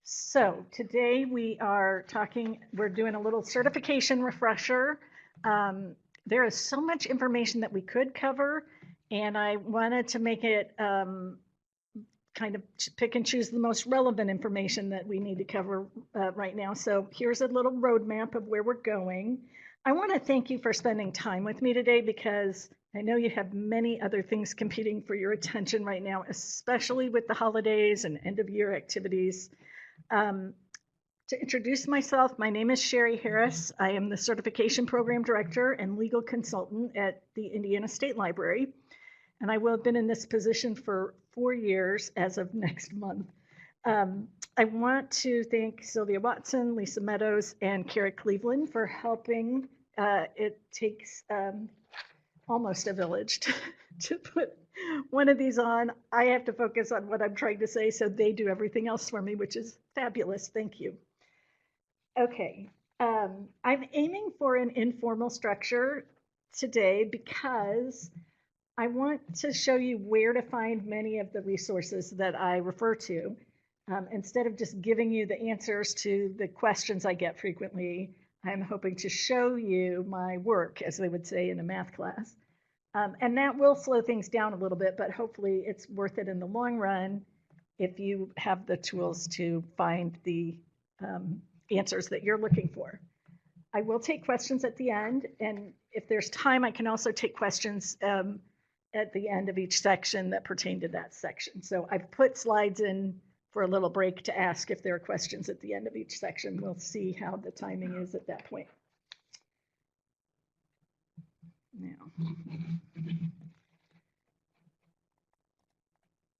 So today we're doing a little certification refresher. There is so much information that we could cover, and I wanted to make it kind of pick and choose the most relevant information that we need to cover right now. So here's a little roadmap of where we're going. I want to thank you for spending time with me today because I know you have many other things competing for your attention right now, especially with the holidays and end of year activities. Um, to introduce myself, my name is Sherry Harris. I am the Certification Program Director and Legal Consultant at the Indiana State Library, and I will have been in this position for 4 years as of next month. I want to thank Sylvia Watson, Lisa Meadows, and Kara Cleveland for helping. It takes almost a village to put one of these on. I have to focus on what I'm trying to say, so they do everything else for me, which is fabulous. Thank you. Okay, I'm aiming for an informal structure today because I want to show you where to find many of the resources that I refer to. Instead of just giving you the answers to the questions I get frequently, I'm hoping to show you my work, as they would say in a math class. And that will slow things down a little bit, but hopefully it's worth it in the long run if you have the tools to find the answers that you're looking for. I will take questions at the end, and if there's time, I can also take questions at the end of each section that pertain to that section. So I've put slides in for a little break to ask if there are questions at the end of each section. We'll see how the timing is at that point. Now,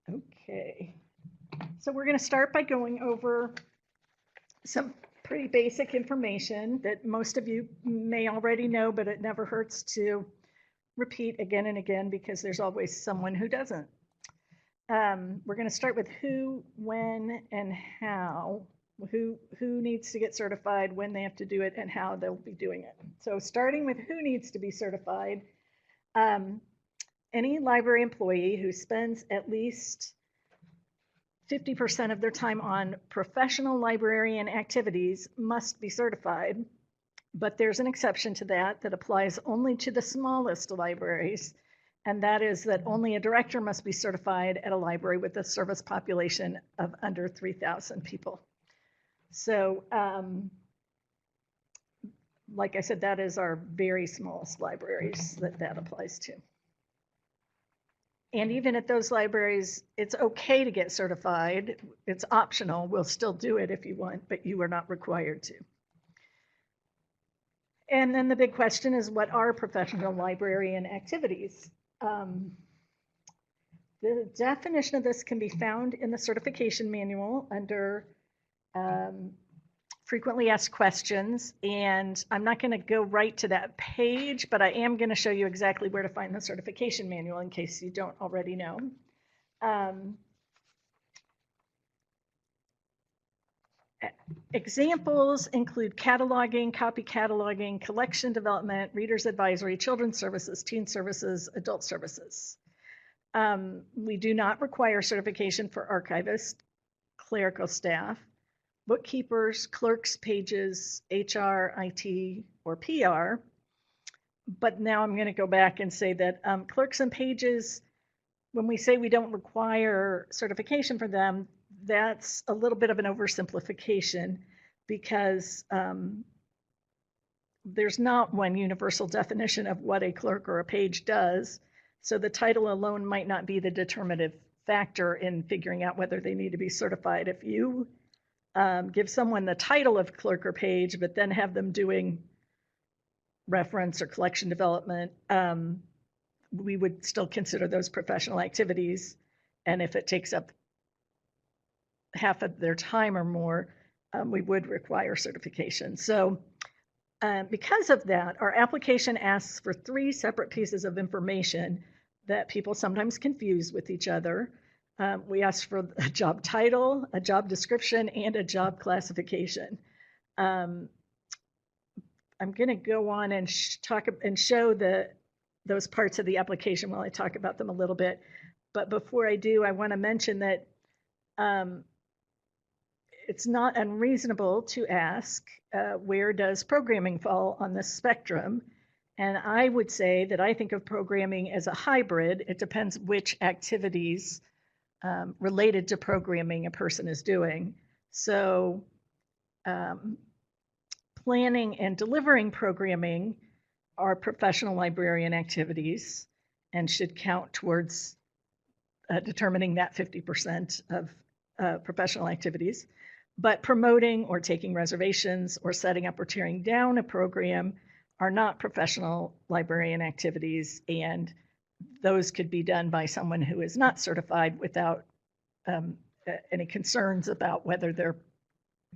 okay. So we're going to start by going over some pretty basic information that most of you may already know, but it never hurts to repeat again and again because there's always someone who doesn't. We're going to start with who, when, and how. Who needs to get certified, when they have to do it, and how they'll be doing it. So starting with who needs to be certified, any library employee who spends at least 50% of their time on professional librarian activities must be certified, but there's an exception to that that applies only to the smallest libraries, and that is that only a director must be certified at a library with a service population of under 3,000 people. So, like I said, that is our very smallest libraries that applies to. And even at those libraries, it's okay to get certified. It's optional. We'll still do it if you want, but you are not required to. And then the big question is, what are professional librarian activities? The definition of this can be found in the certification manual under frequently asked questions, and I'm not going to go right to that page, but I am going to show you exactly where to find the certification manual in case you don't already know. Examples include cataloging, copy cataloging, collection development, reader's advisory, children's services, teen services, adult services. We do not require certification for archivists, clerical staff, bookkeepers, clerks, pages, HR, IT, or PR. But now I'm going to go back and say that clerks and pages, when we say we don't require certification for them, that's a little bit of an oversimplification because there's not one universal definition of what a clerk or a page does. So the title alone might not be the determinative factor in figuring out whether they need to be certified. If you give someone the title of clerk or page, but then have them doing reference or collection development, we would still consider those professional activities. And if it takes up half of their time or more, we would require certification. So because of that, our application asks for 3 separate pieces of information that people sometimes confuse with each other. We ask for a job title, a job description, and a job classification. I'm going to go on and talk and show those parts of the application while I talk about them a little bit. But before I do, I want to mention that it's not unreasonable to ask, where does programming fall on this spectrum? And I would say that I think of programming as a hybrid. It depends which activities related to programming a person is doing. So planning and delivering programming are professional librarian activities and should count towards determining that 50% of professional activities. But promoting or taking reservations or setting up or tearing down a program are not professional librarian activities, and those could be done by someone who is not certified without any concerns about whether they're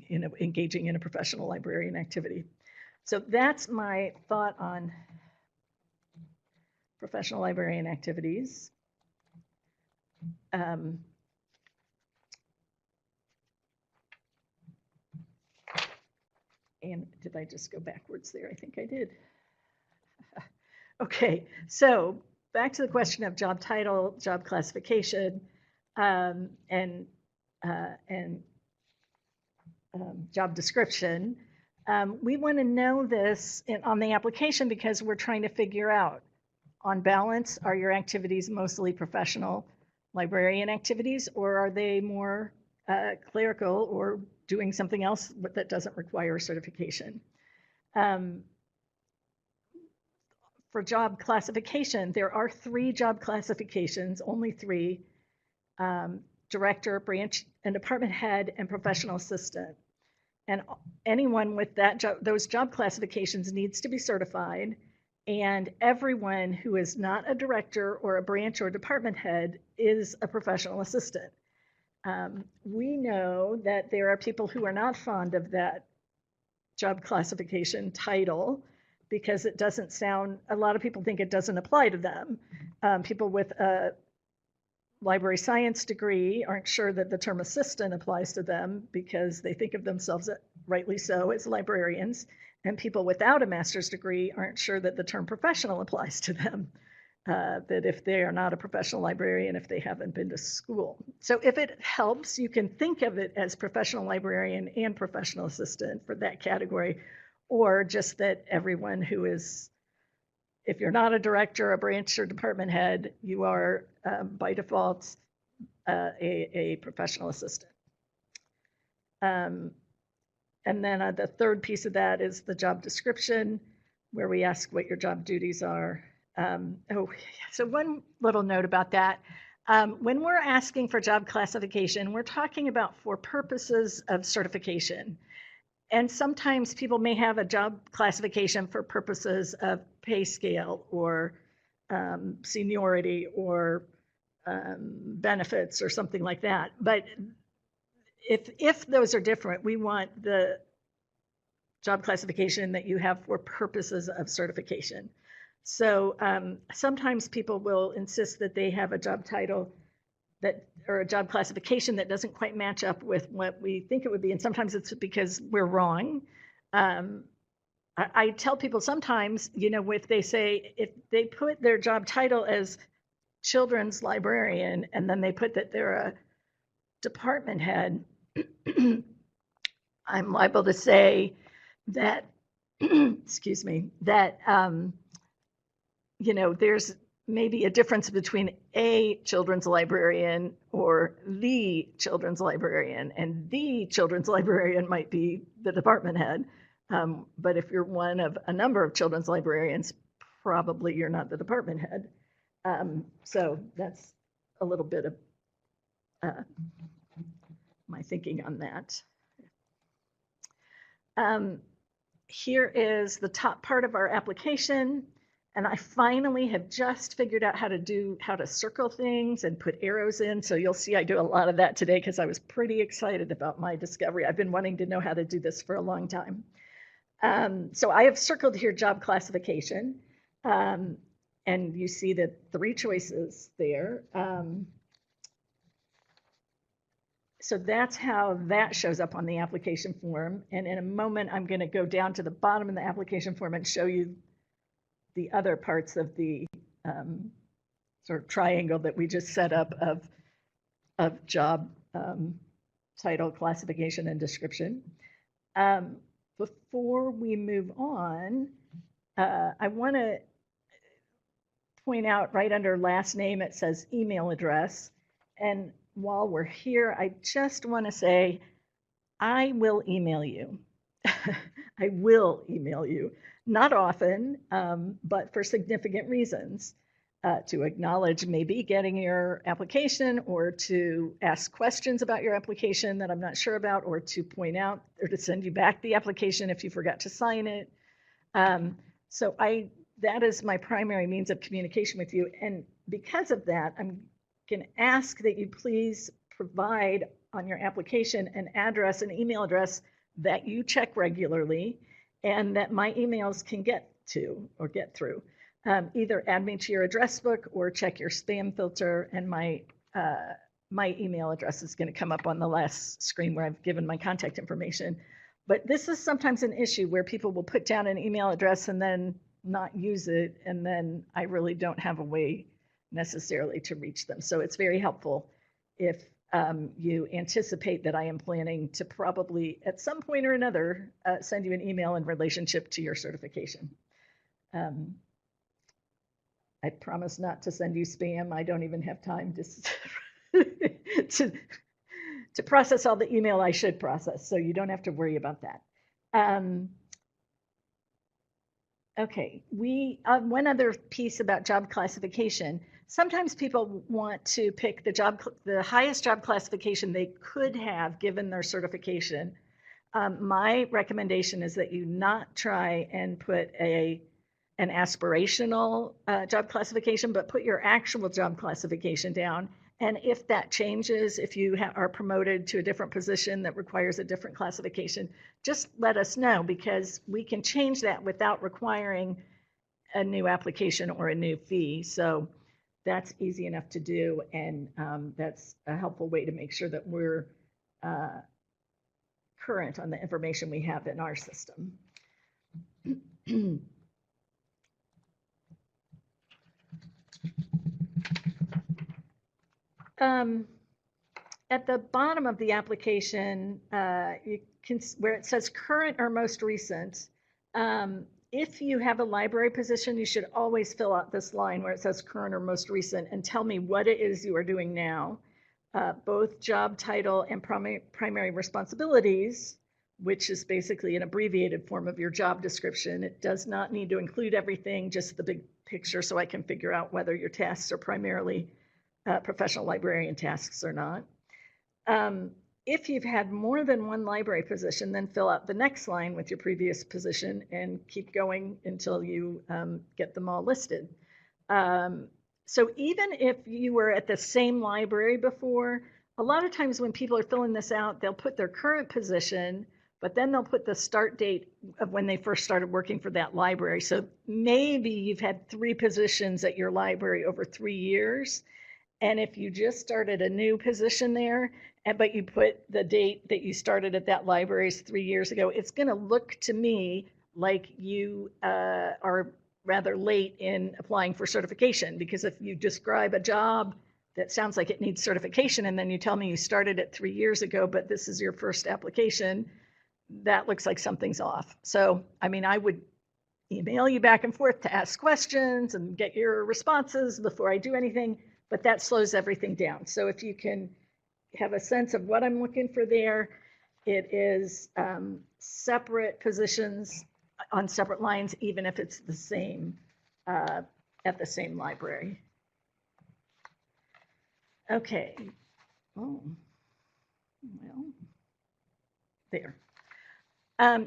engaging in a professional librarian activity. So that's my thought on professional librarian activities. And did I just go backwards there? I think I did. Okay, so back to the question of job title, job classification, and job description. We want to know this on the application because we're trying to figure out, on balance, are your activities mostly professional librarian activities, or are they more clerical or doing something else that doesn't require certification? For job classification, there are 3 job classifications, only 3, director, branch and department head, and professional assistant. And anyone with those job classifications needs to be certified, and everyone who is not a director or a branch or department head is a professional assistant. We know that there are people who are not fond of that job classification title because it doesn't sound, a lot of people think it doesn't apply to them. People with a library science degree aren't sure that the term assistant applies to them because they think of themselves, rightly so, as librarians. And people without a master's degree aren't sure that the term professional applies to them, that if they are not a professional librarian, if they haven't been to school. So if it helps, you can think of it as professional librarian and professional assistant for that category, or just that everyone who is, if you're not a director, a branch or department head, you are by default a professional assistant. And then the third piece of that is the job description, where we ask what your job duties are. So one little note about that. When we're asking for job classification, we're talking about for purposes of certification. And sometimes people may have a job classification for purposes of pay scale or seniority or benefits or something like that. But if those are different, we want the job classification that you have for purposes of certification. So sometimes people will insist that they have a job title that, or a job classification that doesn't quite match up with what we think it would be. And sometimes it's because we're wrong. I tell people sometimes, if they say, if they put their job title as children's librarian, and then they put that they're a department head, I'm liable to say that, excuse me, that, there's maybe a difference between a children's librarian or the children's librarian, and the children's librarian might be the department head. But if you're one of a number of children's librarians, probably you're not the department head. So that's a little bit of my thinking on that. Here is the top part of our application. And I finally have just figured out how to circle things and put arrows in. So you'll see I do a lot of that today because I was pretty excited about my discovery. I've been wanting to know how to do this for a long time. So I have circled here job classification. And you see the 3 choices there. So that's how that shows up on the application form. And in a moment, I'm going to go down to the bottom of the application form and show you the other parts of the sort of triangle that we just set up of job title, classification, and description. Before we move on, I want to point out right under last name, it says email address. And while we're here, I just want to say, I will email you. I will email you, not often, but for significant reasons. To acknowledge maybe getting your application, or to ask questions about your application that I'm not sure about, or to point out or to send you back the application if you forgot to sign it. So that is my primary means of communication with you. And because of that, I'm going to ask that you please provide on your application an address, an email address that you check regularly and that my emails can get to or get through. Either add me to your address book or check your spam filter, and my email address is going to come up on the last screen where I've given my contact information. But this is sometimes an issue where people will put down an email address and then not use it, and then I really don't have a way necessarily to reach them. So it's very helpful if you anticipate that I am planning to probably at some point or another send you an email in relationship to your certification. I promise not to send you spam. I don't even have time to process all the email I should process, so you don't have to worry about that. Okay, one other piece about job classification. Sometimes people want to pick the highest job classification they could have given their certification. My recommendation is that you not try and put an aspirational job classification, but put your actual job classification down. And if that changes, if you are promoted to a different position that requires a different classification, just let us know, because we can change that without requiring a new application or a new fee. So that's easy enough to do, and that's a helpful way to make sure that we're current on the information we have in our system. At the bottom of the application, you can, where it says current or most recent, if you have a library position, you should always fill out this line where it says current or most recent and tell me what it is you are doing now. Both job title and primary responsibilities, which is basically an abbreviated form of your job description. It does not need to include everything, just the big picture, so I can figure out whether your tasks are primarily professional librarian tasks or not. If you've had more than one library position, then fill out the next line with your previous position and keep going until you get them all listed. So even if you were at the same library before, a lot of times when people are filling this out, they'll put their current position, but then they'll put the start date of when they first started working for that library. So maybe you've had 3 positions at your library over 3 years. And if you just started a new position there, but you put the date that you started at that library 3 years ago, it's going to look to me like you are rather late in applying for certification. Because if you describe a job that sounds like it needs certification, and then you tell me you started it 3 years ago, but this is your first application, that looks like something's off. So, I mean, I would email you back and forth to ask questions and get your responses before I do anything, but that slows everything down. So if you can have a sense of what I'm looking for there, it is separate positions on separate lines, even if it's the same at the same library. Okay. Oh, well, there.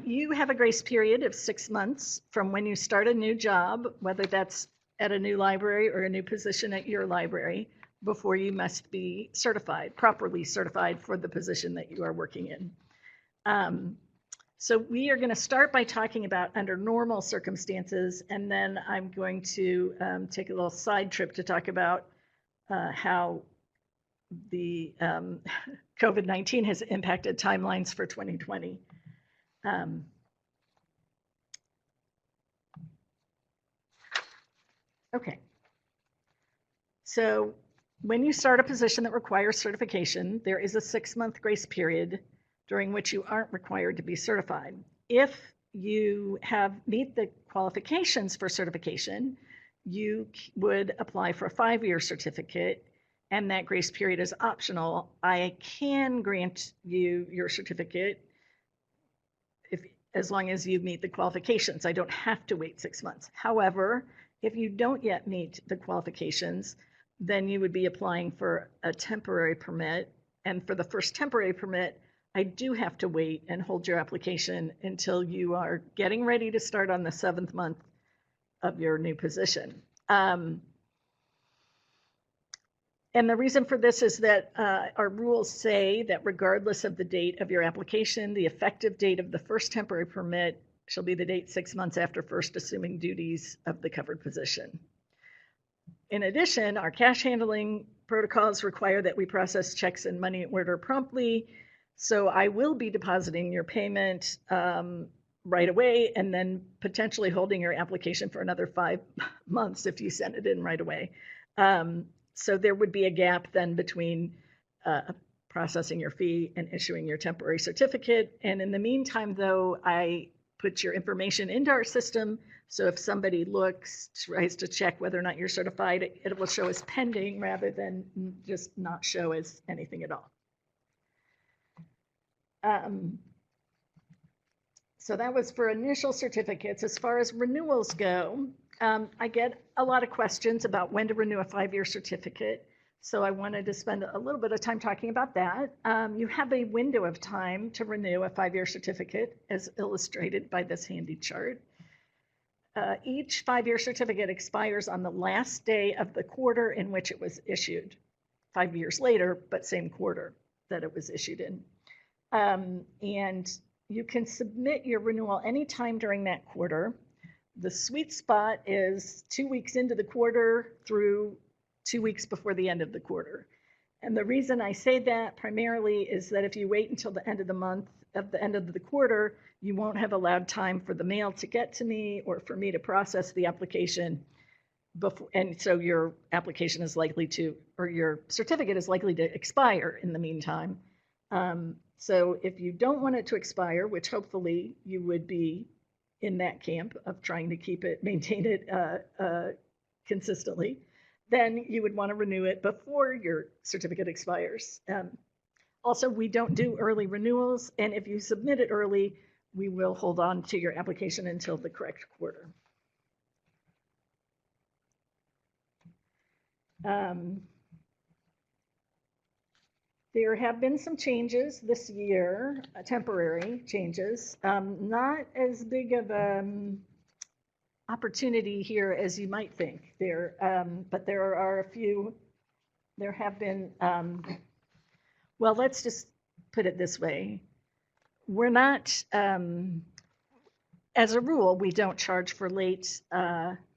You have a grace period of 6 months from when you start a new job, whether that's at a new library or a new position at your library, before you must be certified, properly certified for the position that you are working in. So we are going to start by talking about under normal circumstances, and then I'm going to take a little side trip to talk about how the COVID-19 has impacted timelines for 2020. Okay. So when you start a position that requires certification, there is a 6-month grace period during which you aren't required to be certified. If you meet the qualifications for certification, you would apply for a 5-year certificate, and that grace period is optional. I can grant you your certificate as long as you meet the qualifications. I don't have to wait 6 months. However, if you don't yet meet the qualifications, then you would be applying for a temporary permit. And for the first temporary permit, I do have to wait and hold your application until you are getting ready to start on the 7th month of your new position. And the reason for this is that our rules say that regardless of the date of your application, the effective date of the first temporary permit shall be the date 6 months after first assuming duties of the covered position. In addition, our cash handling protocols require that we process checks and money order promptly. So I will be depositing your payment right away and then potentially holding your application for another 5 months if you send it in right away. So there would be a gap then between processing your fee and issuing your temporary certificate. And in the meantime, though, I put your information into our system. So if somebody tries to check whether or not you're certified, it will show as pending rather than just not show as anything at all. So that was for initial certificates. As far as renewals go, I get a lot of questions about when to renew a 5-year certificate. So I wanted to spend a little bit of time talking about that. You have a window of time to renew a 5-year certificate as illustrated by this handy chart. Each 5-year certificate expires on the last day of the quarter in which it was issued. 5 years later, but same quarter that it was issued in. And you can submit your renewal anytime during that quarter. The sweet spot is 2 weeks into the quarter through 2 weeks before the end of the quarter. And the reason I say that primarily is that if you wait until the end of the month, at the end of the quarter, you won't have allowed time for the mail to get to me or for me to process the application before, and so your application is likely to, or your certificate is likely to expire in the meantime. So if you don't want it to expire, which hopefully you would be in that camp of trying to maintain it consistently, then you would want to renew it before your certificate expires. Also, we don't do early renewals, and if you submit it early, we will hold on to your application until the correct quarter. There have been some changes this year, temporary changes, not as big of an opportunity here as you might think. But there are a few, there have been, well, let's just put it this way. We're not, as a rule, we don't charge for late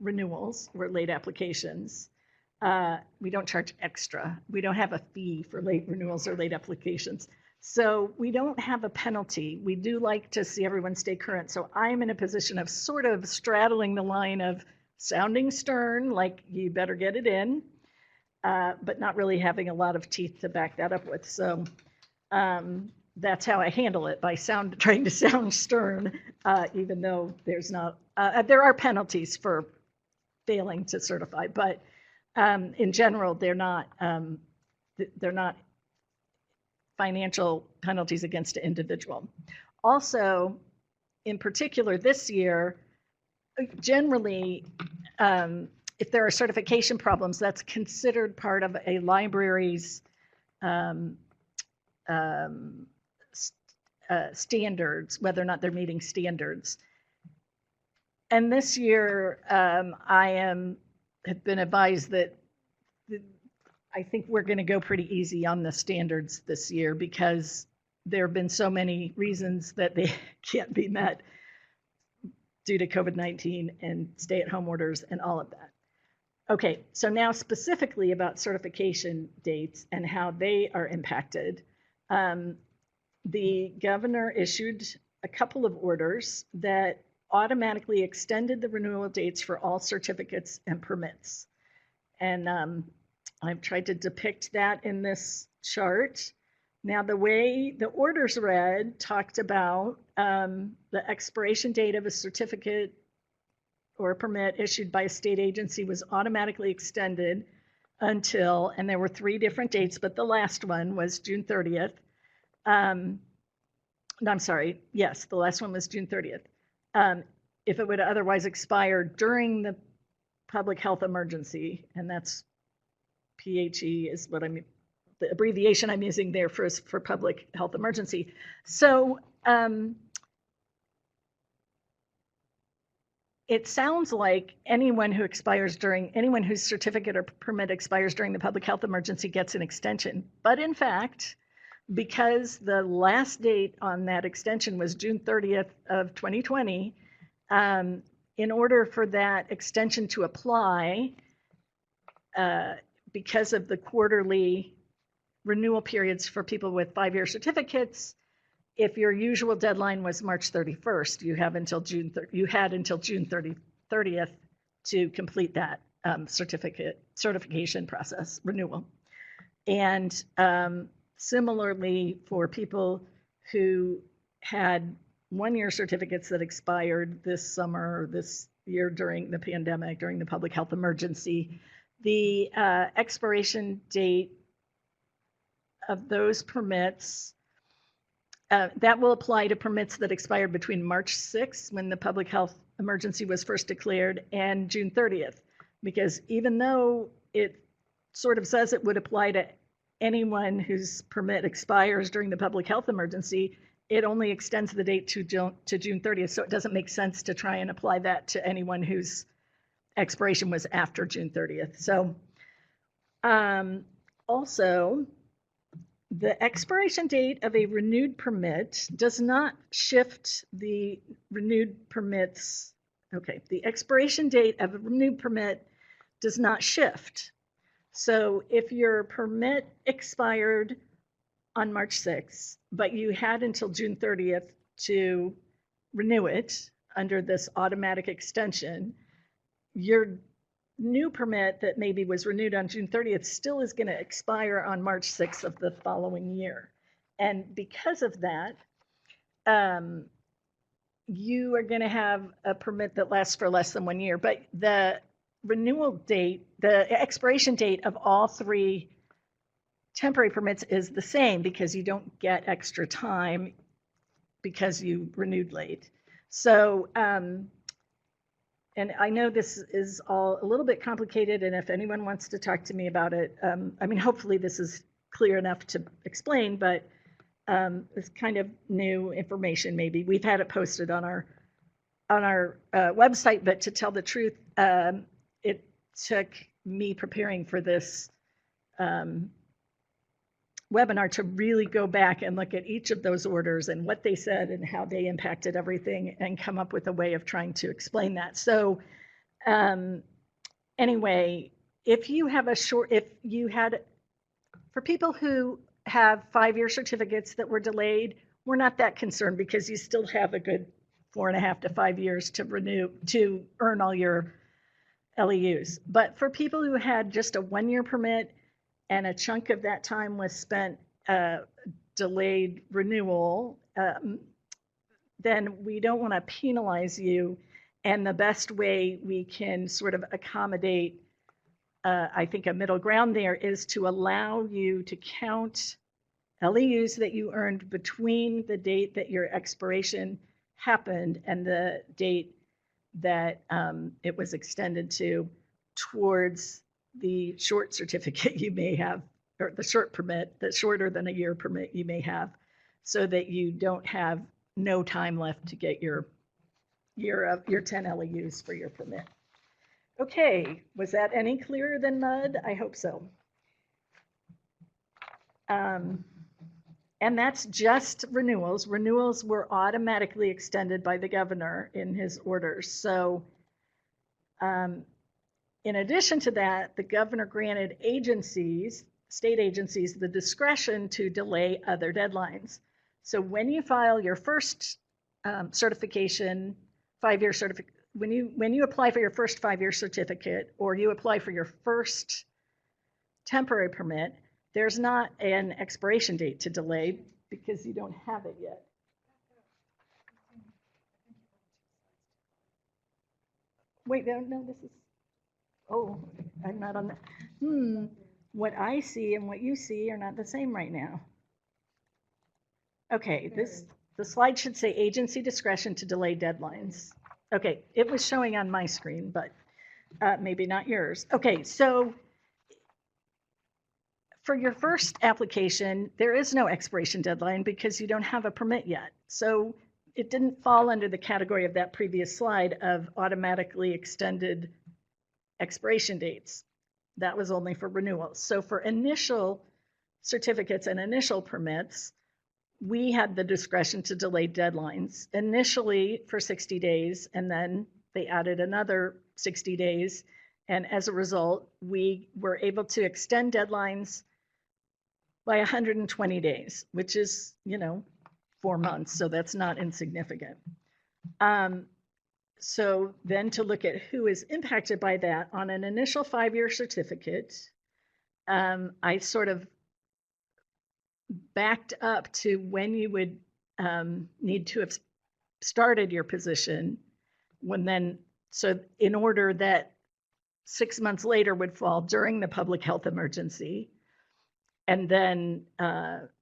renewals or late applications. We don't charge extra. We don't have a fee for late renewals or late applications. So we don't have a penalty. We do like to see everyone stay current. So I'm in a position of sort of straddling the line of sounding stern, like you better get it in, but not really having a lot of teeth to back that up with. So that's how I handle it, by trying to sound stern, even though there are penalties for failing to certify, but in general, they're not financial penalties against an individual. Also, in particular this year, generally, if there are certification problems, that's considered part of a library's standards, whether or not they're meeting standards. And this year, I have been advised that I think we're going to go pretty easy on the standards this year because there have been so many reasons that they can't be met due to COVID-19 and stay-at-home orders and all of that. Okay, so now specifically about certification dates and how they are impacted. The governor issued a couple of orders that automatically extended the renewal dates for all certificates and permits. And I've tried to depict that in this chart. Now, the way the orders read talked about the expiration date of a certificate or a permit issued by a state agency was automatically extended until, and there were 3 different dates, but the last one was June 30th. No, I'm sorry. Yes, the last one was June 30th. If it would otherwise expire during the public health emergency, and that's PHE is what I'm, the abbreviation I'm using there for public health emergency. So it sounds like anyone whose certificate or permit expires during the public health emergency gets an extension. But in fact, because the last date on that extension was June 30th of 2020, in order for that extension to apply, because of the quarterly renewal periods for people with 5-year certificates, if your usual deadline was March 31st, you had until June 30th to complete that certification process renewal. And similarly, for people who had 1-year certificates that expired this summer or this year during the pandemic, during the public health emergency, the expiration date of those permits, that will apply to permits that expired between March 6th, when the public health emergency was first declared, and June 30th. Because even though it sort of says it would apply to anyone whose permit expires during the public health emergency, it only extends the date to June 30th. So it doesn't make sense to try and apply that to anyone whose expiration was after June 30th. So also, the expiration date of a renewed permit does not shift the renewed permits. Okay, the expiration date of a renewed permit does not shift. So if your permit expired on March 6th, but you had until June 30th to renew it under this automatic extension, your new permit that maybe was renewed on June 30th still is going to expire on March 6th of the following year. And because of that, you are going to have a permit that lasts for less than 1 year. But the renewal date, the expiration date of all 3 temporary permits is the same, because you don't get extra time because you renewed late. So, and I know this is all a little bit complicated, and if anyone wants to talk to me about it, I mean, hopefully this is clear enough to explain, but it's kind of new information maybe. We've had it posted on our website, but to tell the truth, it took me preparing for this webinar to really go back and look at each of those orders and what they said and how they impacted everything, and come up with a way of trying to explain that. So anyway, for people who have 5-year certificates that were delayed, we're not that concerned, because you still have a good 4.5 to 5 years to earn all your LEUs. But for people who had just a 1-year permit, and a chunk of that time was spent delayed renewal, then we don't want to penalize you. And the best way we can sort of accommodate, I think, a middle ground there is to allow you to count LEUs that you earned between the date that your expiration happened and the date that it was extended to, towards the short certificate you may have, or the short permit, the shorter than a year permit you may have, so that you don't have no time left to get your 10 LEUs for your permit. Okay, was that any clearer than mud? I hope so. And that's just renewals. Renewals were automatically extended by the governor in his orders. So in addition to that, the governor granted state agencies, the discretion to delay other deadlines. So when you file your first certification, 5-year certificate, when you apply for your first 5-year certificate, or you apply for your first temporary permit, there's not an expiration date to delay because you don't have it yet. Wait, no, this is, oh, I'm not on that. What I see and what you see are not the same right now. Okay, the slide should say agency discretion to delay deadlines. Okay, it was showing on my screen, but maybe not yours. Okay, so for your first application, there is no expiration deadline because you don't have a permit yet. So it didn't fall under the category of that previous slide of automatically extended expiration dates. That was only for renewals. So for initial certificates and initial permits, we had the discretion to delay deadlines initially for 60 days, and then they added another 60 days. And as a result, we were able to extend deadlines by 120 days, which is, 4 months. So that's not insignificant. So then to look at who is impacted by that on an initial 5-year certificate, I sort of backed up to when you would need to have started your position, so in order that 6 months later would fall during the public health emergency, and then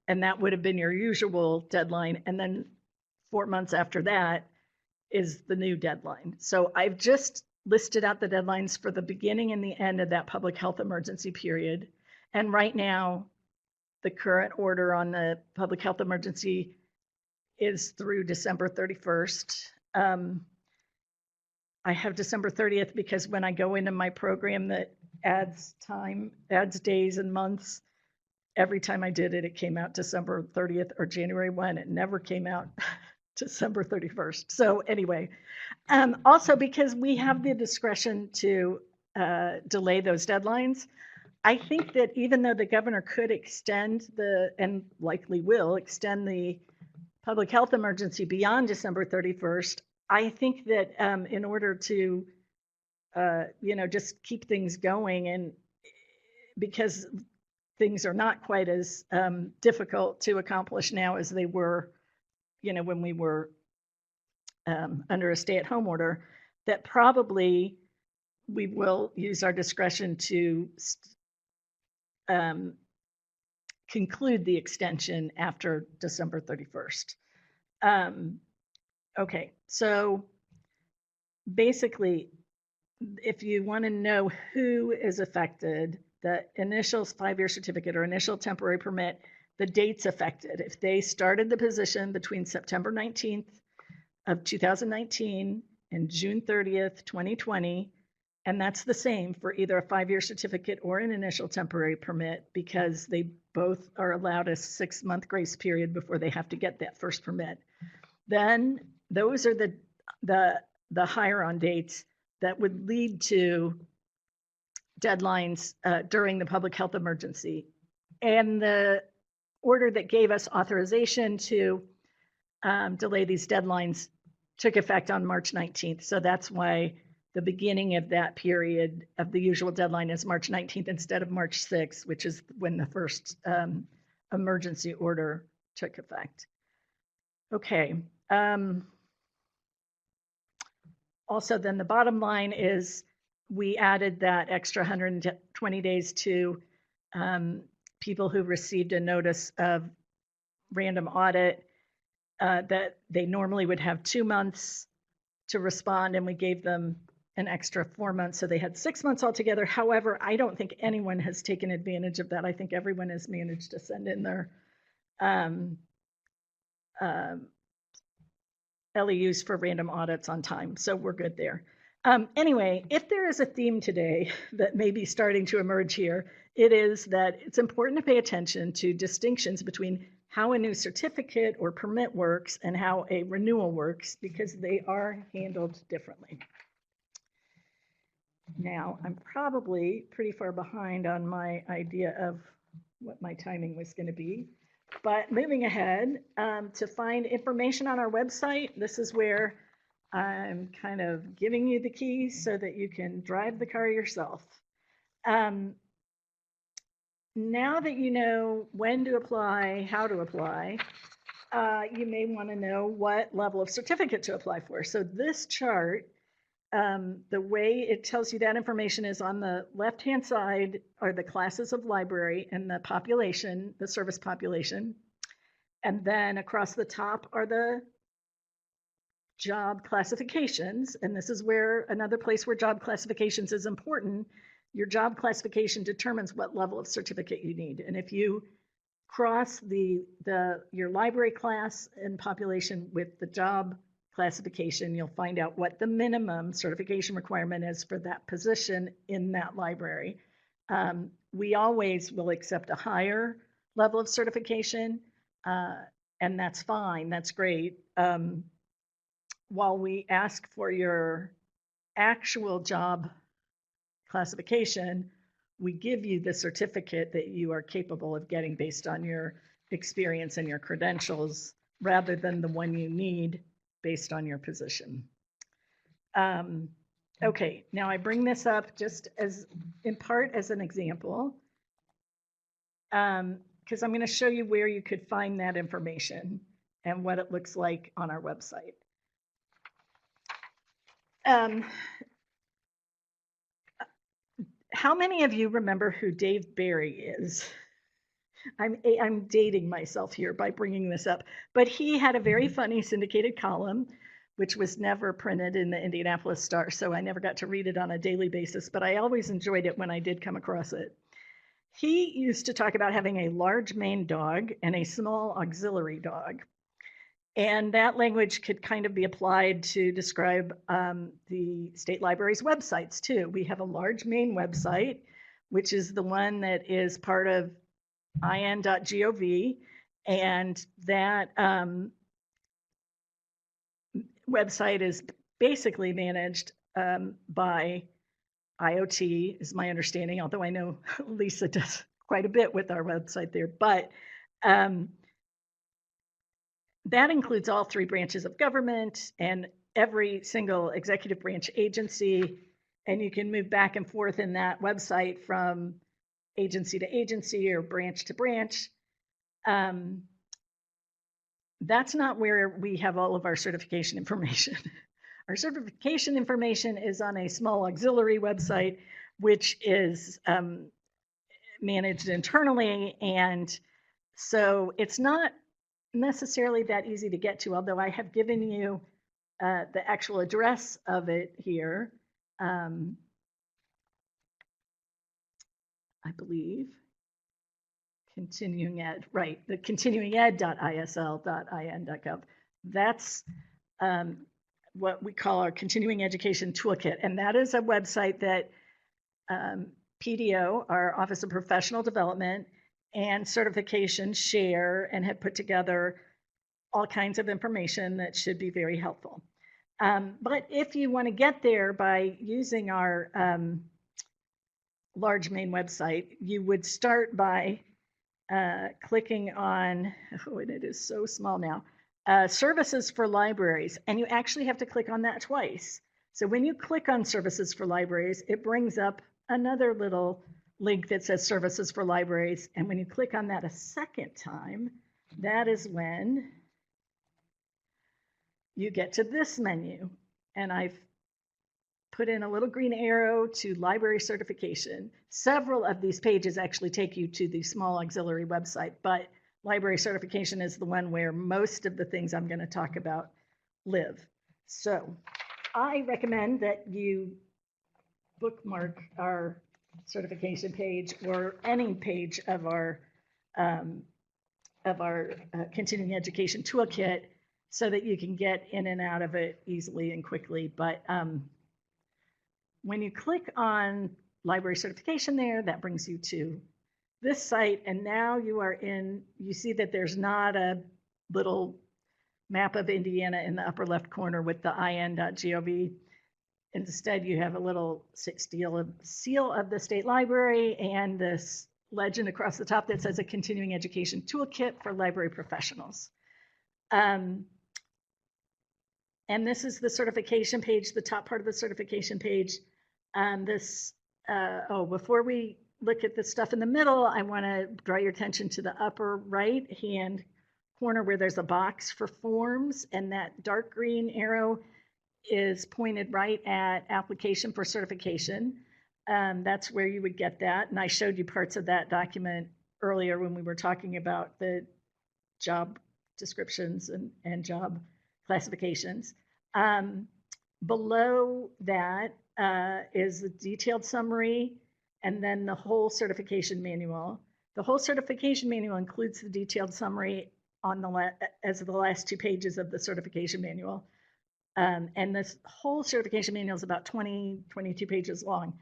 and that would have been your usual deadline, and then 4 months after that is the new deadline. So I've just listed out the deadlines for the beginning and the end of that public health emergency period, and right now the current order on the public health emergency is through December 31st. I have December 30th because when I go into my program that adds days and months, every time I did it, it came out December 30th or January 1. It never came out December 31st. So anyway, also because we have the discretion to delay those deadlines, I think that even though the governor could extend and likely will extend the public health emergency beyond December 31st, I think that in order to, just keep things going, and because things are not quite as difficult to accomplish now as they were, when we were under a stay-at-home order, that probably we will use our discretion to conclude the extension after December 31st. Okay, so basically, if you want to know who is affected, the initial 5-year certificate or initial temporary permit, the dates affected. If they started the position between September 19th of 2019 and June 30th, 2020, and that's the same for either a 5-year certificate or an initial temporary permit, because they both are allowed a 6-month grace period before they have to get that first permit. Then those are the hire-on dates that would lead to deadlines during the public health emergency. And the order that gave us authorization to delay these deadlines took effect on March 19th. So that's why the beginning of that period of the usual deadline is March 19th instead of March 6th, which is when the first emergency order took effect. Okay. Also, then the bottom line is we added that extra 120 days to people who received a notice of random audit, that they normally would have 2 months to respond, and we gave them an extra 4 months, so they had 6 months altogether. However, I don't think anyone has taken advantage of that. I think everyone has managed to send in their LEUs for random audits on time, so we're good there. Anyway, if there is a theme today that may be starting to emerge here, it is that it's important to pay attention to distinctions between how a new certificate or permit works and how a renewal works, because they are handled differently. Now, I'm probably pretty far behind on my idea of what my timing was going to be. But moving ahead, to find information on our website, this is where I'm kind of giving you the keys so that you can drive the car yourself. now that you know when to apply, how to apply, you may want to know what level of certificate to apply for. So this chart, the way it tells you that information is on the left-hand side are the classes of library and the population, the service population. And then across the top are the job classifications. And this is where another place where job classifications is important. Your job classification determines what level of certificate you need. And if you cross your library class and population with the job classification, you'll find out what the minimum certification requirement is for that position in that library. We always will accept a higher level of certification, and that's fine, that's great. While we ask for your actual job classification, we give you the certificate that you are capable of getting based on your experience and your credentials, rather than the one you need based on your position. Okay, now I bring this up just as, in part, as an example, because I'm going to show you where you could find that information and what it looks like on our website. How many of you remember who Dave Barry is? I'm dating myself here by bringing this up, but he had a very funny syndicated column, which was never printed in the Indianapolis Star, so I never got to read it on a daily basis, but I always enjoyed it when I did come across it. He used to talk about having a large main dog and a small auxiliary dog. And that language could kind of be applied to describe the state library's websites too. We have a large main website, which is the one that is part of in.gov, and that website is basically managed by IoT, is my understanding, although I know Lisa does quite a bit with our website there, but that includes all three branches of government and every single executive branch agency, and you can move back and forth in that website from agency to agency or branch to branch. That's not where we have all of our certification information. Our certification information is on a small auxiliary website, which is managed internally, and so it's not necessarily that easy to get to, although I have given you the actual address of it here. I believe continuing ed, right, the continuinged.isl.in.gov. That's what we call our continuing education toolkit, and that is a website that PDO, our Office of Professional Development, and certification share and have put together all kinds of information that should be very helpful. But if you want to get there by using our large main website, you would start by clicking on, oh, and it is so small now, services for libraries, and you actually have to click on that twice. So when you click on services for libraries, it brings up another little link that says services for libraries, and when you click on that a second time, that is when you get to this menu, and I've put in a little green arrow to library certification. Several of these pages actually take you to the small auxiliary website, but library certification is the one where most of the things I'm going to talk about live. So I recommend that you bookmark our certification page or any page of our continuing education toolkit so that you can get in and out of it easily and quickly. But when you click on library certification there, that brings you to this site, and now you are in, you see that there's not a little map of Indiana in the upper left corner with the in.gov. Instead, you have a little seal of the state library and this legend across the top that says a continuing education toolkit for library professionals. And this is the certification page, the top part of the certification page. Before we look at the stuff in the middle, I want to draw your attention to the upper right-hand corner where there's a box for forms, and that dark green arrow is pointed right at application for certification. That's where you would get that. And I showed you parts of that document earlier when we were talking about the job descriptions and job classifications. Below that is the detailed summary and then the whole certification manual. The whole certification manual includes the detailed summary on as the last 2 pages of the certification manual. And this whole certification manual is about 22 pages long.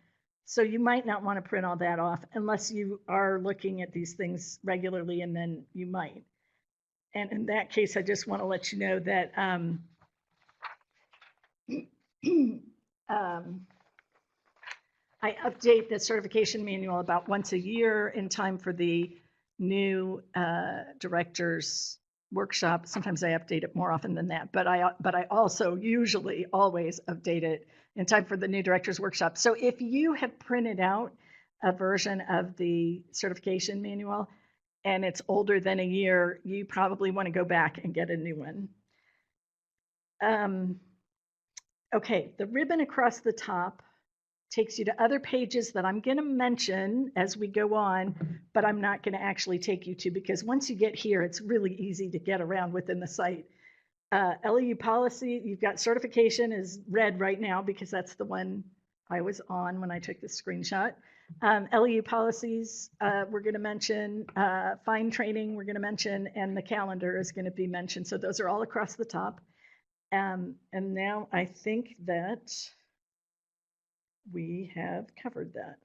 So you might not want to print all that off unless you are looking at these things regularly, and then you might. And in that case, I just want to let you know that I update the certification manual about once a year in time for the new director's workshop. Sometimes I update it more often than that, but I also usually always update it in time for the new director's workshop. So if you have printed out a version of the certification manual and it's older than a year, you probably want to go back and get a new one. Okay, the ribbon across the top takes you to other pages that I'm going to mention as we go on, but I'm not going to actually take you to, because once you get here, it's really easy to get around within the site. LEU policy, you've got certification is red right now because that's the one I was on when I took the screenshot. LEU policies, we're going to mention, fine training, we're going to mention, and the calendar is going to be mentioned. So those are all across the top. And now I think that we have covered that.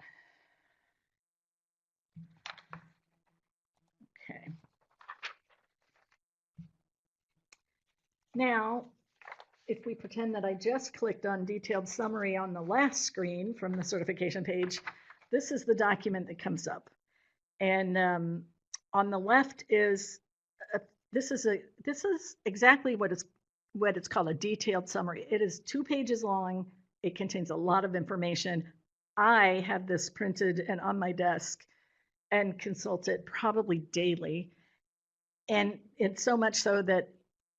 Okay. Now, if we pretend that I just clicked on detailed summary on the last screen from the certification page, this is the document that comes up. And on the left is, this is exactly what it's called, a detailed summary. It is 2 pages long. It contains a lot of information. I have this printed and on my desk and consult it probably daily. And it's so much so that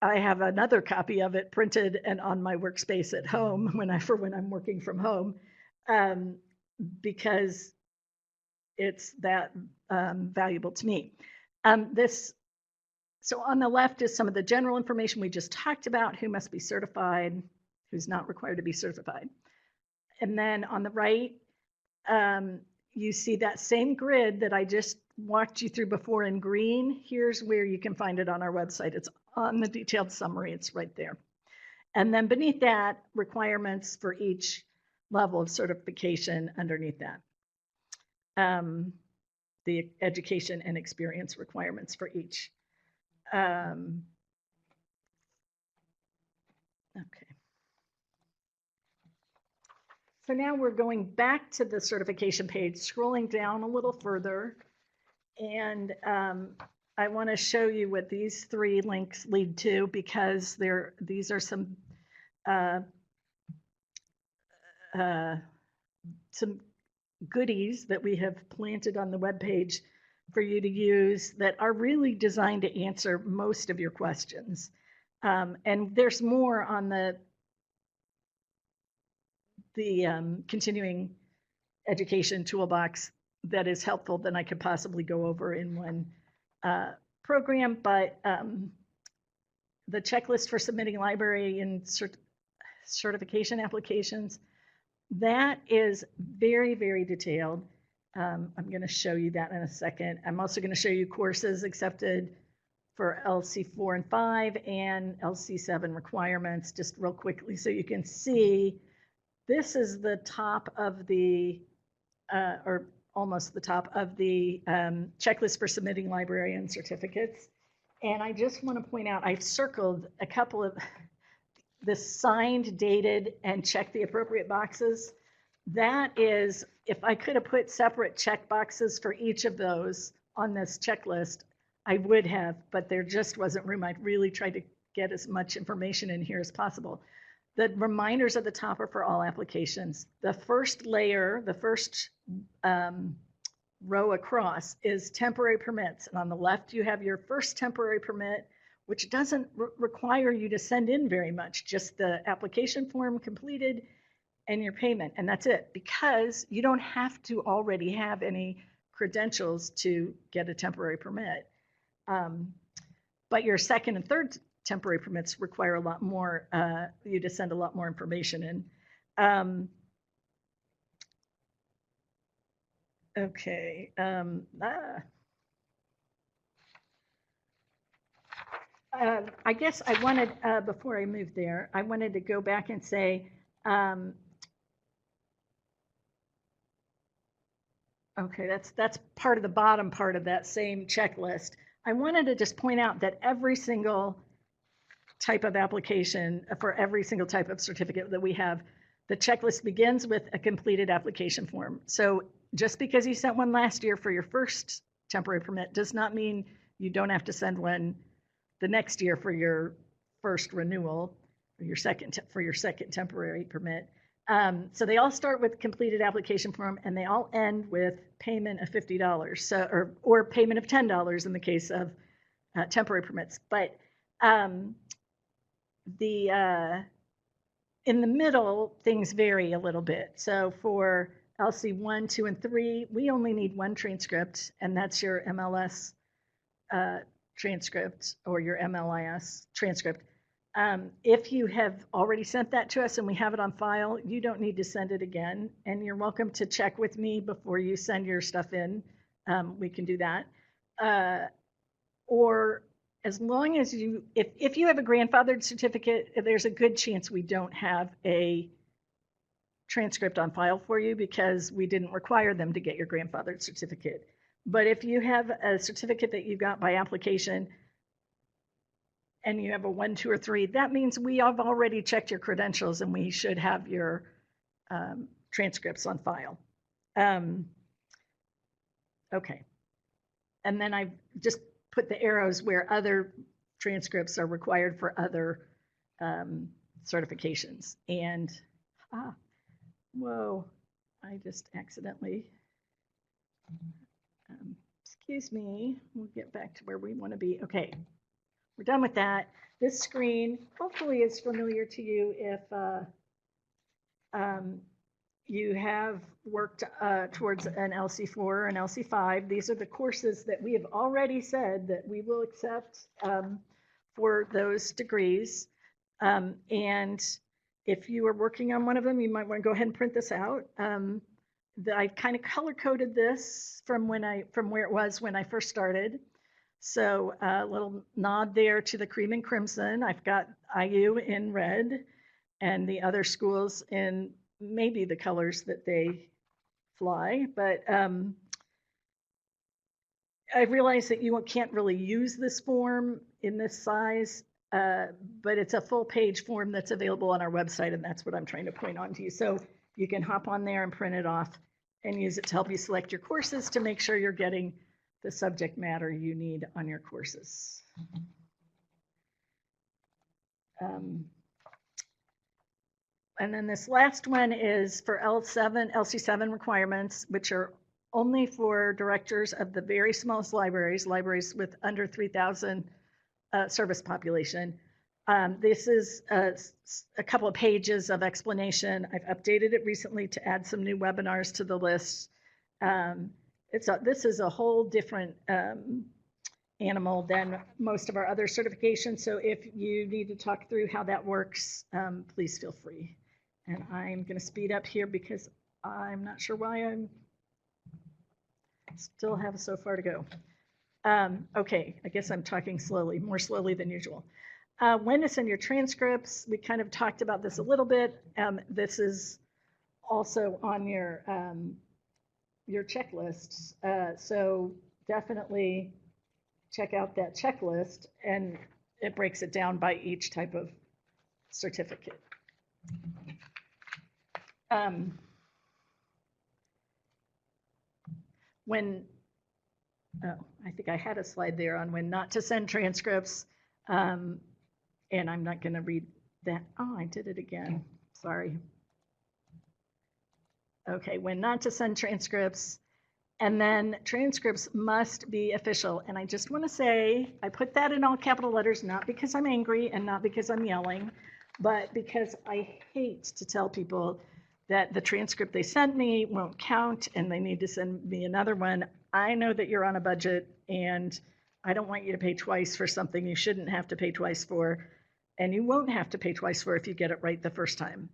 I have another copy of it printed and on my workspace at home when I'm working from home, because it's that valuable to me. So on the left is some of the general information we just talked about: who must be certified, who's not required to be certified. And then on the right, you see that same grid that I just walked you through before in green. Here's where you can find it on our website. It's on the detailed summary. It's right there. And then beneath that, requirements for each level of certification underneath that. The education and experience requirements for each. Okay. So now we're going back to the certification page, scrolling down a little further, and I want to show you what these 3 links lead to, because these are some goodies that we have planted on the webpage for you to use that are really designed to answer most of your questions. And there's more on the continuing education toolbox that is helpful than I could possibly go over in one program, but the checklist for submitting library and certification applications, that is very, very detailed. I'm going to show you that in a second. I'm also going to show you courses accepted for LC4 and 5 and LC7 requirements, just real quickly, so you can see. This is the top of the, or almost the top of the checklist for submitting librarian certificates. And I just want to point out, I've circled a couple of the signed, dated, and check the appropriate boxes. That is, if I could have put separate check boxes for each of those on this checklist, I would have, but there just wasn't room. I really tried to get as much information in here as possible. The reminders at the top are for all applications. The first layer, the first row across is temporary permits. And on the left, you have your first temporary permit, which doesn't require you to send in very much, just the application form completed and your payment. And that's it, because you don't have to already have any credentials to get a temporary permit. But your second and third temporary permits require a lot more, you to send a lot more information in. Okay. I guess I wanted, before I move there, I wanted to go back and say, okay, that's part of the bottom part of that same checklist. I wanted to just point out that every single type of application for every single type of certificate that we have, the checklist begins with a completed application form. So just because you sent one last year for your first temporary permit does not mean you don't have to send one the next year for your first renewal, or your second temporary permit. So they all start with completed application form, and they all end with payment of $50, so or payment of $10 in the case of temporary permits. But in the middle, things vary a little bit. So for LC 1, 2, and 3, we only need one transcript, and that's your MLS transcript or your MLIS transcript. If you have already sent that to us and we have it on file, you don't need to send it again, and you're welcome to check with me before you send your stuff in. We can do that. Or as long as you, if you have a grandfathered certificate, there's a good chance we don't have a transcript on file for you because we didn't require them to get your grandfathered certificate. But if you have a certificate that you got by application and you have a 1, 2, or 3, that means we have already checked your credentials and we should have your transcripts on file. Okay. And then I've just put the arrows where other transcripts are required for other certifications. And, whoa, I just accidentally, excuse me, we'll get back to where we want to be. Okay, we're done with that. This screen hopefully is familiar to you if you have worked towards an LC4 or an LC5. These are the courses that we have already said that we will accept for those degrees. And if you are working on one of them, you might want to go ahead and print this out. I kind of color coded this from where it was when I first started. So a little nod there to the cream and crimson. I've got IU in red and the other schools in maybe the colors that they fly, but I realize that you can't really use this form in this size, but it's a full page form that's available on our website, and that's what I'm trying to point on to you. So you can hop on there and print it off and use it to help you select your courses to make sure you're getting the subject matter you need on your courses. And then this last one is for LC7 requirements, which are only for directors of the very smallest libraries with under 3,000 service population. This is a couple of pages of explanation. I've updated it recently to add some new webinars to the list. This is a whole different animal than most of our other certifications. So if you need to talk through how that works, please feel free. And I'm going to speed up here because I'm not sure why I still have so far to go. Okay, I guess I'm talking slowly, more slowly than usual. When to send your transcripts, we kind of talked about this a little bit. This is also on your checklists. So definitely check out that checklist, and it breaks it down by each type of certificate. I think I had a slide there on when not to send transcripts, and I'm not going to read that. Oh, I did it again. Sorry. Okay, when not to send transcripts, And then transcripts must be official. And I just want to say, I put that in all capital letters, not because I'm angry and not because I'm yelling, but because I hate to tell people that the transcript they sent me won't count and they need to send me another one. I know that you're on a budget and I don't want you to pay twice for something you shouldn't have to pay twice for. And you won't have to pay twice for if you get it right the first time.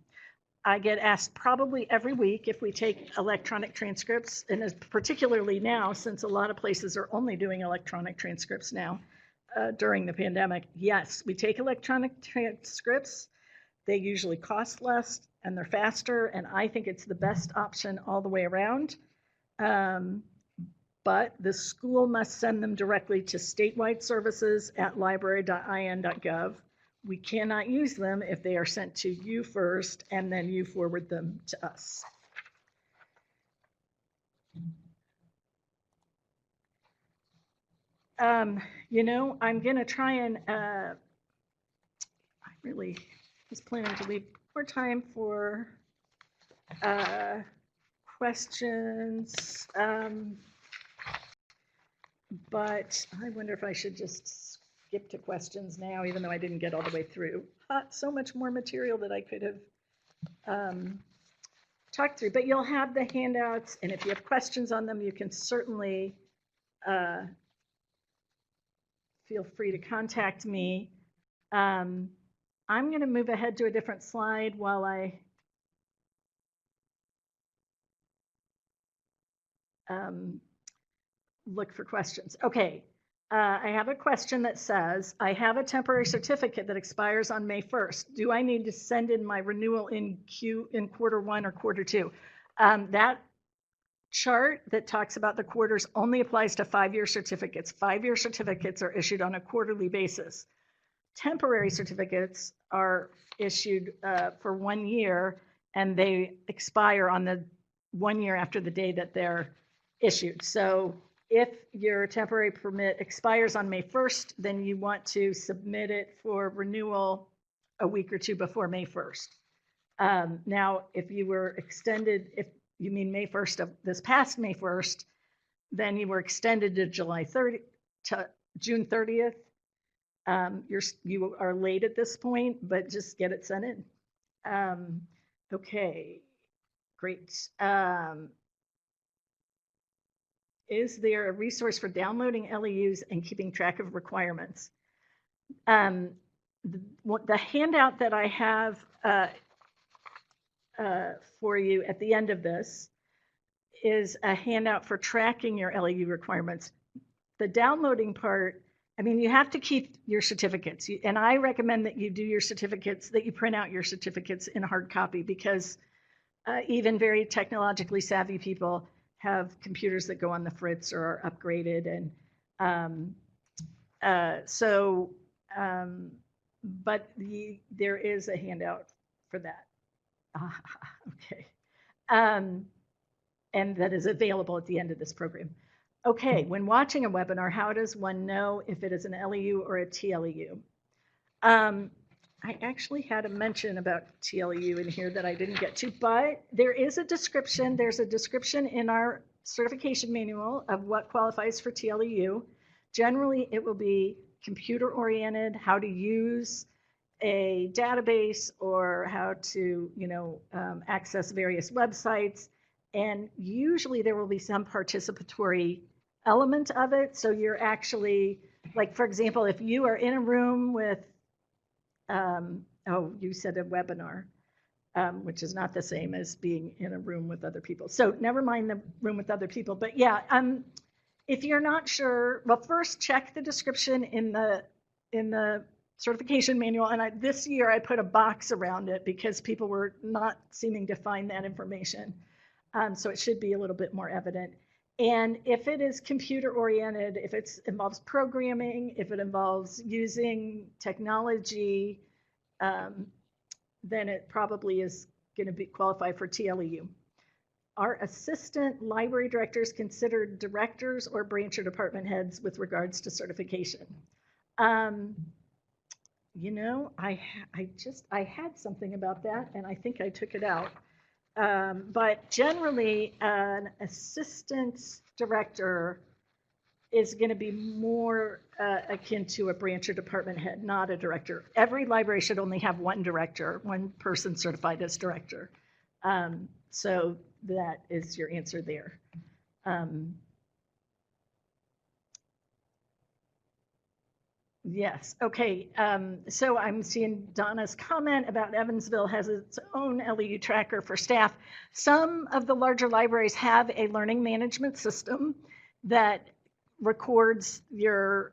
I get asked probably every week if we take electronic transcripts, and particularly now, since a lot of places are only doing electronic transcripts now during the pandemic. Yes, we take electronic transcripts. They usually cost less and they're faster, and I think it's the best option all the way around. But the school must send them directly to statewide services at library.in.gov. We cannot use them if they are sent to you first and then you forward them to us. You know, I'm going to try and I really was planning to leave more time for questions, but I wonder if I should just skip to questions now, even though I didn't get all the way through. So much more material that I could have talked through, but you'll have the handouts, and if you have questions on them, you can certainly feel free to contact me. I'm going to move ahead to a different slide while I look for questions. Okay. I have a question that says, I have a temporary certificate that expires on May 1st. Do I need to send in my renewal in quarter one or quarter two? That chart that talks about the quarters only applies to 5-year certificates. 5-year certificates are issued on a quarterly basis. Temporary certificates are issued for 1 year, and they expire on the 1 year after the day that they're issued. So if your temporary permit expires on May 1st, then you want to submit it for renewal a week or two before May 1st. Now, if you were extended, if you mean May 1st of this past May 1st, then you were extended to June 30th. You are late at this point, but just get it sent in. Okay, great. Is there a resource for downloading LEUs and keeping track of requirements? The handout that I have for you at the end of this is a handout for tracking your LEU requirements. The downloading part, I mean, you have to keep your certificates, and I recommend that you do your certificates, that you print out your certificates in hard copy, because even very technologically savvy people have computers that go on the fritz or are upgraded, and but there is a handout for that. Okay, and that is available at the end of this program. Okay, when watching a webinar, how does one know if it is an LEU or a TLEU? I actually had a mention about TLEU in here that I didn't get to, but there is a description. There's a description in our certification manual of what qualifies for TLEU. Generally, it will be computer-oriented, how to use a database or how to, access various websites. And usually there will be some participatory element of it. So you're actually, like, for example, if you are in a room with, you said a webinar, which is not the same as being in a room with other people. So never mind the room with other people. But yeah, if you're not sure, well, first check the description in the certification manual. And this year I put a box around it because people were not seeming to find that information. So it should be a little bit more evident. And if it is computer oriented, if it involves programming, if it involves using technology, then it probably is going to qualify for TLEU. Are assistant library directors considered directors or branch or department heads with regards to certification? I had something about that, and I think I took it out. But generally, an assistant director is going to be more akin to a branch or department head, not a director. Every library should only have one director, one person certified as director. So that is your answer there. Yes, okay. So I'm seeing Donna's comment about Evansville has its own LEU tracker for staff. Some of the larger libraries have a learning management system that records your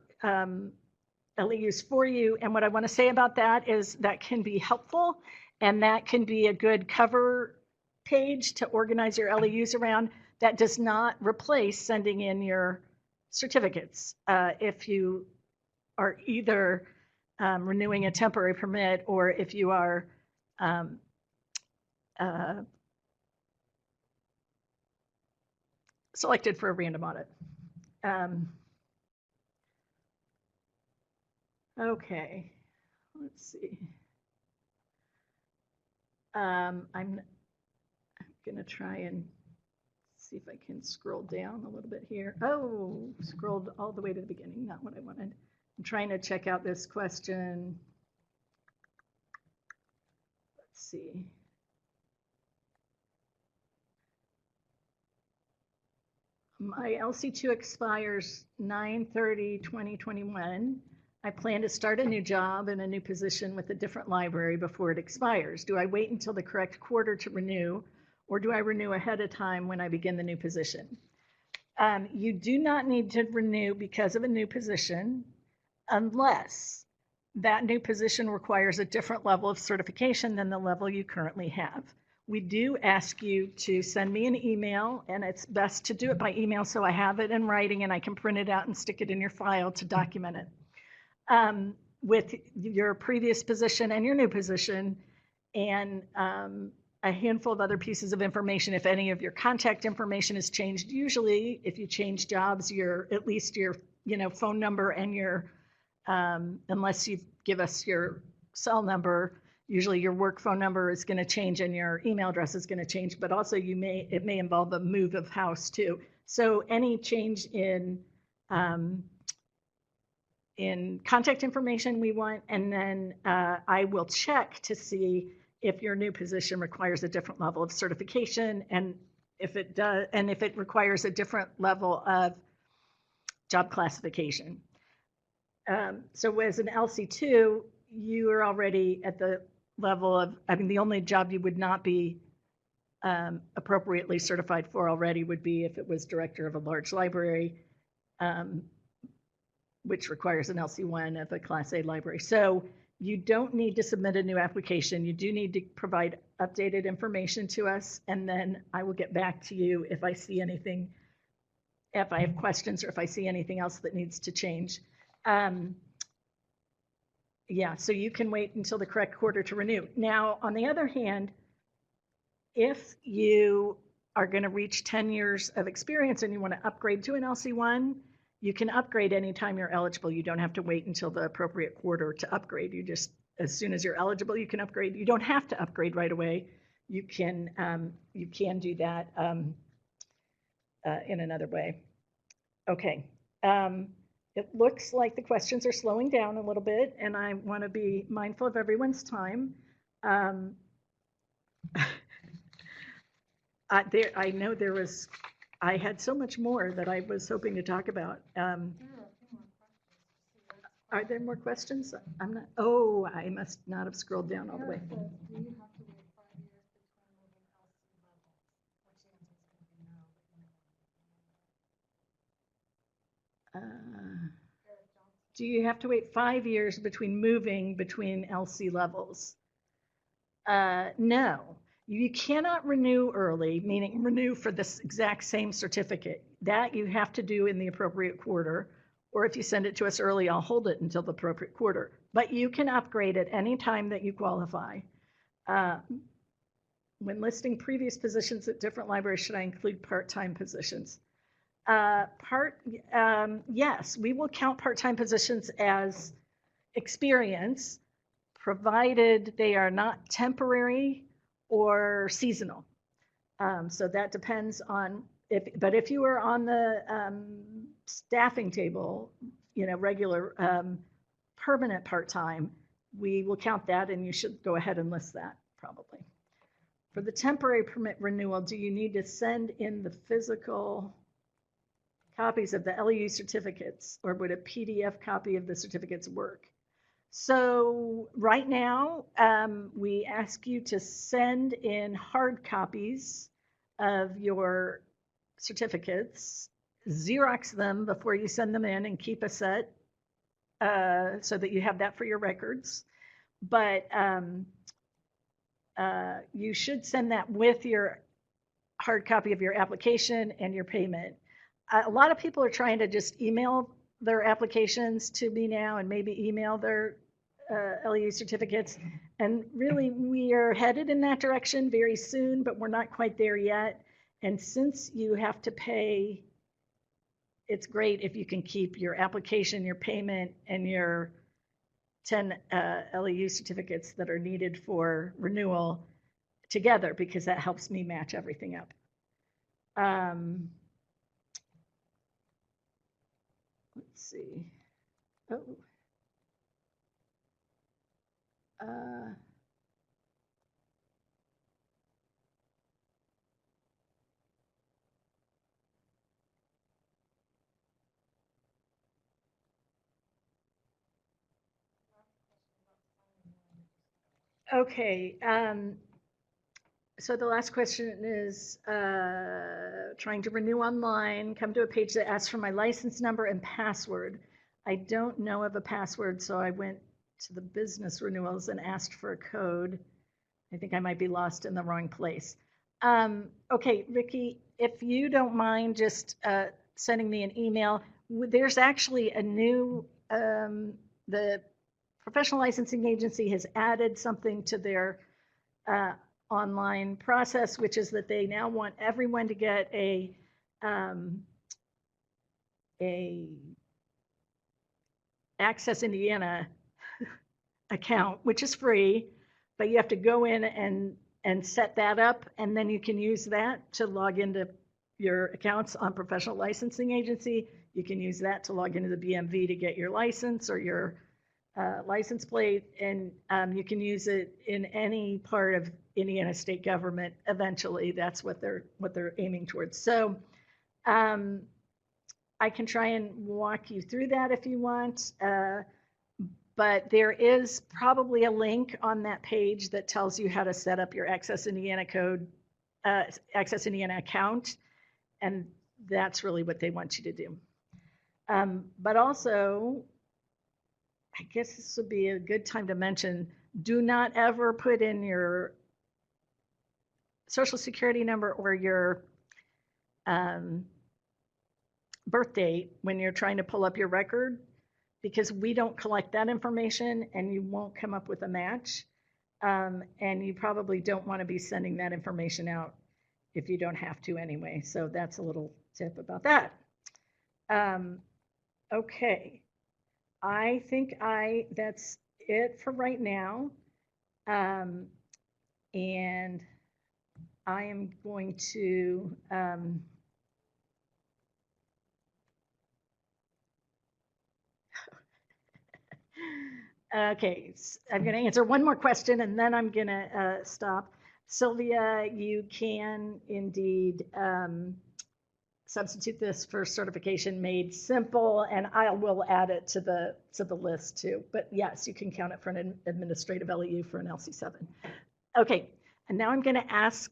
LEUs for you. And what I want to say about that is that can be helpful, and that can be a good cover page to organize your LEUs around. That does not replace sending in your certificates. If you are either renewing a temporary permit, or if you are selected for a random audit. Okay, let's see. I'm going to try and see if I can scroll down a little bit here. Oh, scrolled all the way to the beginning, not what I wanted. I'm trying to check out this question. Let's see. My LC2 expires 9/30/2021. I plan to start a new job in a new position with a different library before it expires. Do I wait until the correct quarter to renew, or do I renew ahead of time when I begin the new position? You do not need to renew because of a new position unless that new position requires a different level of certification than the level you currently have. We do ask you to send me an email, and it's best to do it by email so I have it in writing and I can print it out and stick it in your file to document it. With your previous position and your new position, and a handful of other pieces of information. If any of your contact information has changed, usually if you change jobs, at least your phone number and your unless you give us your cell number, usually your work phone number is going to change and your email address is going to change, but also it may involve a move of house too. So any change in contact information we want, and then I will check to see if your new position requires a different level of certification, and if it does, and if it requires a different level of job classification. So as an LC2, you are already at the level of, the only job you would not be appropriately certified for already would be if it was director of a large library, which requires an LC1 of a Class A library. So you don't need to submit a new application. You do need to provide updated information to us, and then I will get back to you if I see anything, if I have questions, or if I see anything else that needs to change. Yeah, so you can wait until the correct quarter to renew. Now, on the other hand, if you are going to reach 10 years of experience and you want to upgrade to an LC1, you can upgrade anytime you're eligible. You don't have to wait until the appropriate quarter to upgrade. You just, as soon as you're eligible, you can upgrade. You don't have to upgrade right away. You can do that in another way. Okay. It looks like the questions are slowing down a little bit, and I want to be mindful of everyone's time. I know I had so much more that I was hoping to talk about. Are there more questions? I'm not. Oh, I must not have scrolled down all the way. Do you have to wait 5 years between moving LC levels? Which answer is going to be no? Do you have to wait 5 years between moving between LC levels? No. You cannot renew early, meaning renew for this exact same certificate. That you have to do in the appropriate quarter, or if you send it to us early, I'll hold it until the appropriate quarter. But you can upgrade at any time that you qualify. When listing previous positions at different libraries, should I include part-time positions? Yes, we will count part-time positions as experience, provided they are not temporary or seasonal. So that depends on But if you were on the staffing table, regular permanent part-time, we will count that, and you should go ahead and list that probably. For the temporary permit renewal, do you need to send in the physical copies of the LEU certificates, or would a PDF copy of the certificates work? So right now, we ask you to send in hard copies of your certificates, Xerox them before you send them in, and keep a set so that you have that for your records. But you should send that with your hard copy of your application and your payment. A lot of people are trying to just email their applications to me now and maybe email their LEU certificates. And really, we are headed in that direction very soon, but we're not quite there yet. And since you have to pay, it's great if you can keep your application, your payment, and your 10 LEU certificates that are needed for renewal together, because that helps me match everything up. Let's see. Oh. Okay. So the last question is trying to renew online, come to a page that asks for my license number and password. I don't know of a password, so I went to the business renewals and asked for a code. I think I might be lost in the wrong place. Okay, Ricky, if you don't mind just sending me an email, there's actually a new, the Professional Licensing Agency has added something to their online process, which is that they now want everyone to get a Access Indiana account, which is free, but you have to go in and set that up, and then you can use that to log into your accounts on Professional Licensing Agency. You can use that to log into the BMV to get your license or your license plate, and you can use it in any part of Indiana state government. Eventually, that's what they're aiming towards. So I can try and walk you through that if you want, but there is probably a link on that page that tells you how to set up your Access Indiana code, Access Indiana account, and that's really what they want you to do. But also, I guess this would be a good time to mention, do not ever put in your social security number or your birth date when you're trying to pull up your record, because we don't collect that information and you won't come up with a match. And you probably don't want to be sending that information out if you don't have to anyway. So that's a little tip about that. Okay. I think that's it for right now. And I am going to okay, I'm going to answer one more question and then I'm going to stop. Sylvia, you can indeed substitute this for certification made simple, and I will add it to the list too. But yes, you can count it for an administrative LEU for an LC7. Okay, and now I'm going to ask